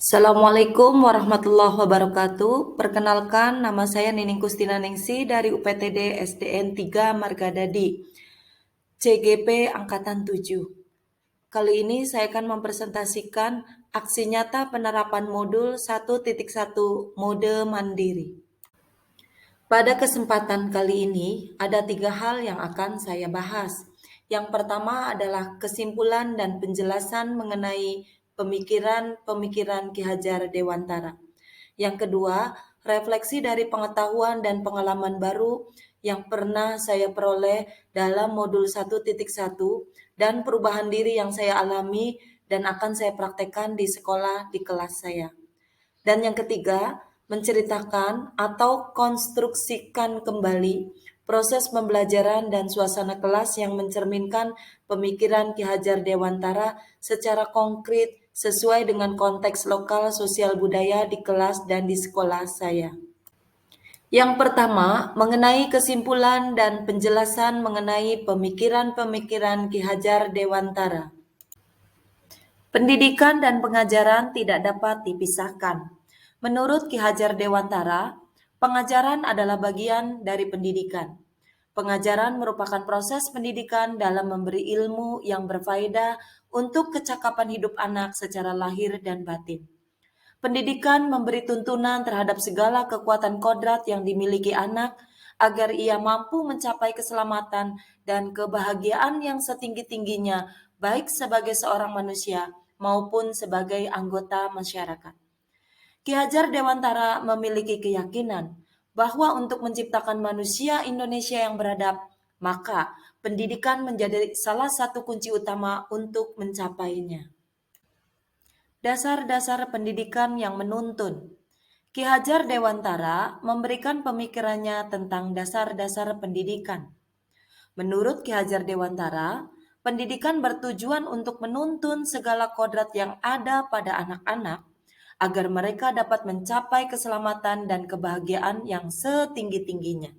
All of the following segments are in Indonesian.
Assalamualaikum warahmatullahi wabarakatuh. Perkenalkan, nama saya Nining Kustina Ningsi dari UPTD SDN 3 Margadadi, CGP Angkatan 7. Kali ini saya akan mempresentasikan aksi nyata penerapan modul 1.1 mode mandiri. Pada kesempatan kali ini, ada 3 hal yang akan saya bahas. Yang pertama adalah kesimpulan dan penjelasan mengenai pemikiran-pemikiran Ki Hajar Dewantara. Yang kedua, refleksi dari pengetahuan dan pengalaman baru yang pernah saya peroleh dalam modul 1.1 dan perubahan diri yang saya alami dan akan saya praktekkan di sekolah di kelas saya. Dan yang ketiga, menceritakan atau konstruksikan kembali proses pembelajaran dan suasana kelas yang mencerminkan pemikiran Ki Hajar Dewantara secara konkret sesuai dengan konteks lokal sosial budaya di kelas dan di sekolah saya. Yang pertama, mengenai kesimpulan dan penjelasan mengenai pemikiran-pemikiran Ki Hajar Dewantara. Pendidikan dan pengajaran tidak dapat dipisahkan. Menurut Ki Hajar Dewantara, pengajaran adalah bagian dari pendidikan. Pengajaran merupakan proses pendidikan dalam memberi ilmu yang berfaedah untuk kecakapan hidup anak secara lahir dan batin. Pendidikan memberi tuntunan terhadap segala kekuatan kodrat yang dimiliki anak agar ia mampu mencapai keselamatan dan kebahagiaan yang setinggi-tingginya baik sebagai seorang manusia maupun sebagai anggota masyarakat. Ki Hajar Dewantara memiliki keyakinan bahwa untuk menciptakan manusia Indonesia yang beradab, maka pendidikan menjadi salah satu kunci utama untuk mencapainya. Dasar-dasar pendidikan yang menuntun. Ki Hajar Dewantara memberikan pemikirannya tentang dasar-dasar pendidikan. Menurut Ki Hajar Dewantara, pendidikan bertujuan untuk menuntun segala kodrat yang ada pada anak-anak agar mereka dapat mencapai keselamatan dan kebahagiaan yang setinggi-tingginya.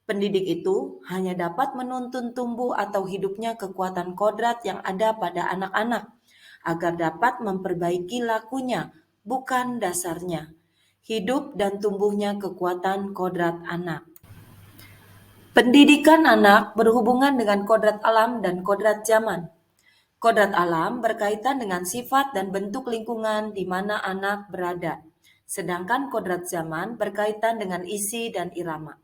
Pendidik itu hanya dapat menuntun tumbuh atau hidupnya kekuatan kodrat yang ada pada anak-anak agar dapat memperbaiki lakunya, bukan dasarnya. Hidup dan tumbuhnya kekuatan kodrat anak. Pendidikan anak berhubungan dengan kodrat alam dan kodrat zaman. Kodrat alam berkaitan dengan sifat dan bentuk lingkungan di mana anak berada, sedangkan kodrat zaman berkaitan dengan isi dan irama.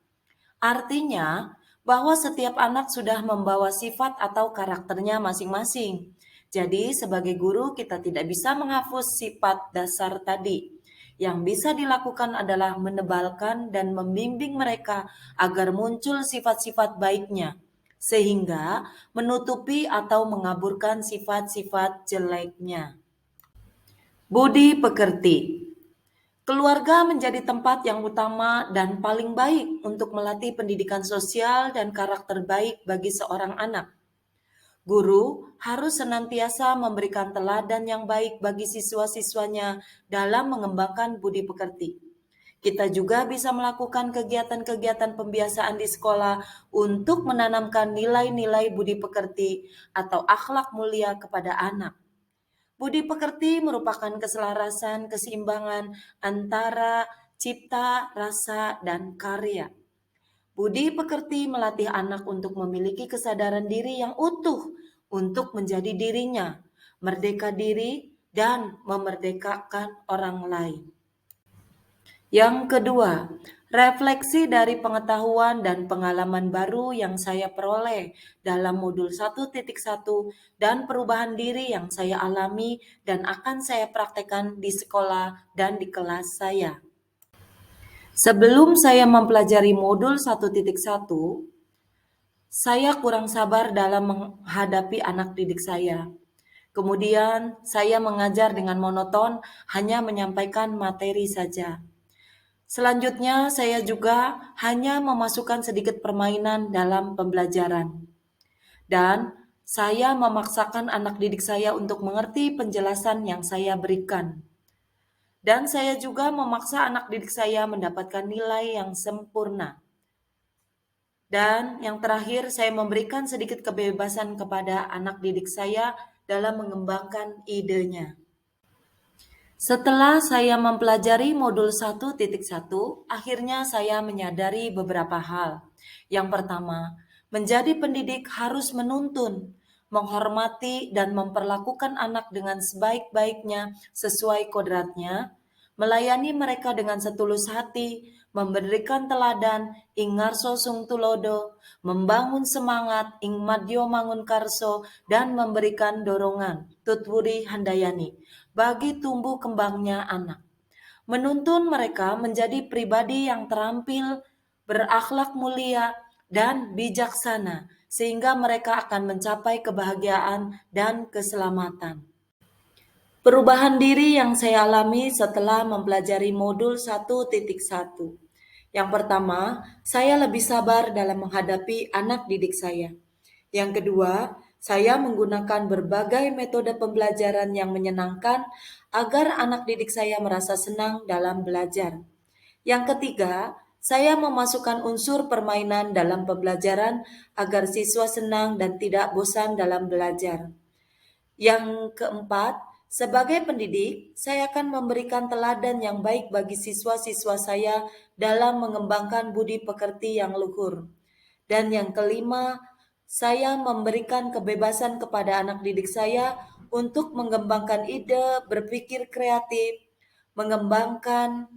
Artinya bahwa setiap anak sudah membawa sifat atau karakternya masing-masing. Jadi sebagai guru kita tidak bisa menghapus sifat dasar tadi. Yang bisa dilakukan adalah menebalkan dan membimbing mereka agar muncul sifat-sifat baiknya, sehingga menutupi atau mengaburkan sifat-sifat jeleknya. Budi pekerti. Keluarga menjadi tempat yang utama dan paling baik untuk melatih pendidikan sosial dan karakter baik bagi seorang anak. Guru harus senantiasa memberikan teladan yang baik bagi siswa-siswanya dalam mengembangkan budi pekerti. Kita juga bisa melakukan kegiatan-kegiatan pembiasaan di sekolah untuk menanamkan nilai-nilai budi pekerti atau akhlak mulia kepada anak. Budi pekerti merupakan keselarasan, keseimbangan antara cipta, rasa, dan karya. Budi pekerti melatih anak untuk memiliki kesadaran diri yang utuh untuk menjadi dirinya, merdeka diri, dan memerdekakan orang lain. Yang kedua, refleksi dari pengetahuan dan pengalaman baru yang saya peroleh dalam modul 1.1 dan perubahan diri yang saya alami dan akan saya praktekkan di sekolah dan di kelas saya. Sebelum saya mempelajari modul 1.1, saya kurang sabar dalam menghadapi anak didik saya. Kemudian saya mengajar dengan monoton, hanya menyampaikan materi saja. Selanjutnya, saya juga hanya memasukkan sedikit permainan dalam pembelajaran. Dan saya memaksakan anak didik saya untuk mengerti penjelasan yang saya berikan. Dan saya juga memaksa anak didik saya mendapatkan nilai yang sempurna. Dan yang terakhir, saya memberikan sedikit kebebasan kepada anak didik saya dalam mengembangkan idenya. Setelah saya mempelajari modul 1.1, akhirnya saya menyadari beberapa hal. Yang pertama, menjadi pendidik harus menuntun, menghormati, dan memperlakukan anak dengan sebaik-baiknya sesuai kodratnya, melayani mereka dengan setulus hati, memberikan teladan, ing ngarso sung tulodo, membangun semangat, ing madyo mangun karso, dan memberikan dorongan, tutwuri handayani, bagi tumbuh kembangnya anak. Menuntun mereka menjadi pribadi yang terampil, berakhlak mulia, dan bijaksana, sehingga mereka akan mencapai kebahagiaan dan keselamatan. Perubahan diri yang saya alami setelah mempelajari modul 1.1. Yang pertama, saya lebih sabar dalam menghadapi anak didik saya. Yang kedua, saya menggunakan berbagai metode pembelajaran yang menyenangkan agar anak didik saya merasa senang dalam belajar. Yang ketiga, saya memasukkan unsur permainan dalam pembelajaran agar siswa senang dan tidak bosan dalam belajar. Yang keempat, sebagai pendidik, saya akan memberikan teladan yang baik bagi siswa-siswa saya dalam mengembangkan budi pekerti yang luhur. Dan yang kelima, saya memberikan kebebasan kepada anak didik saya untuk mengembangkan ide, berpikir kreatif, mengembangkan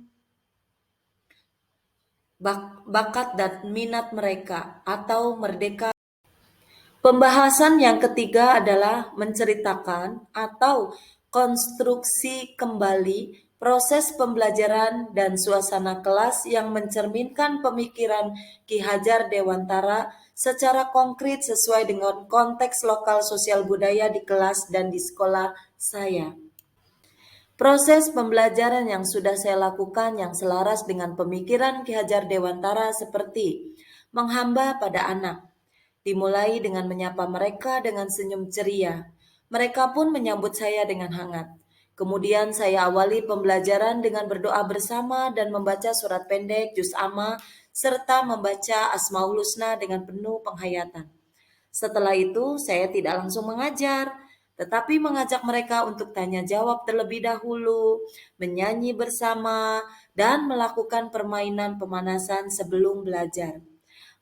bakat dan minat mereka atau merdeka. Pembahasan yang ketiga adalah menceritakan atau konstruksi kembali proses pembelajaran dan suasana kelas yang mencerminkan pemikiran Ki Hajar Dewantara secara konkret sesuai dengan konteks lokal sosial budaya di kelas dan di sekolah saya. Proses pembelajaran yang sudah saya lakukan yang selaras dengan pemikiran Ki Hajar Dewantara seperti menghamba pada anak, dimulai dengan menyapa mereka dengan senyum ceria. Mereka pun menyambut saya dengan hangat. Kemudian saya awali pembelajaran dengan berdoa bersama dan membaca surat pendek juz amma serta membaca Asmaul Husna dengan penuh penghayatan. Setelah itu saya tidak langsung mengajar, tetapi mengajak mereka untuk tanya jawab terlebih dahulu, menyanyi bersama, dan melakukan permainan pemanasan sebelum belajar.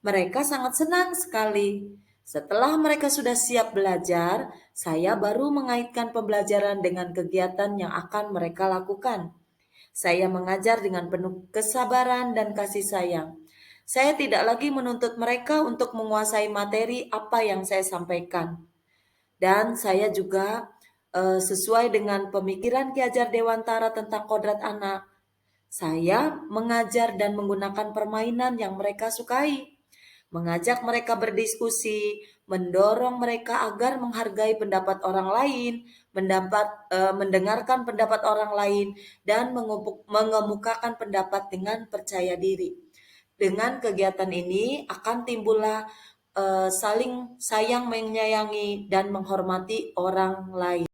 Mereka sangat senang sekali. Setelah mereka sudah siap belajar, saya baru mengaitkan pembelajaran dengan kegiatan yang akan mereka lakukan. Saya mengajar dengan penuh kesabaran dan kasih sayang. Saya tidak lagi menuntut mereka untuk menguasai materi apa yang saya sampaikan. Dan saya juga sesuai dengan pemikiran Ki Hajar Dewantara tentang kodrat anak. Saya mengajar dan menggunakan permainan yang mereka sukai, mengajak mereka berdiskusi, mendorong mereka agar menghargai pendapat orang lain, mendengarkan pendapat orang lain, dan mengemukakan pendapat dengan percaya diri. Dengan kegiatan ini akan timbullah saling sayang menyayangi dan menghormati orang lain.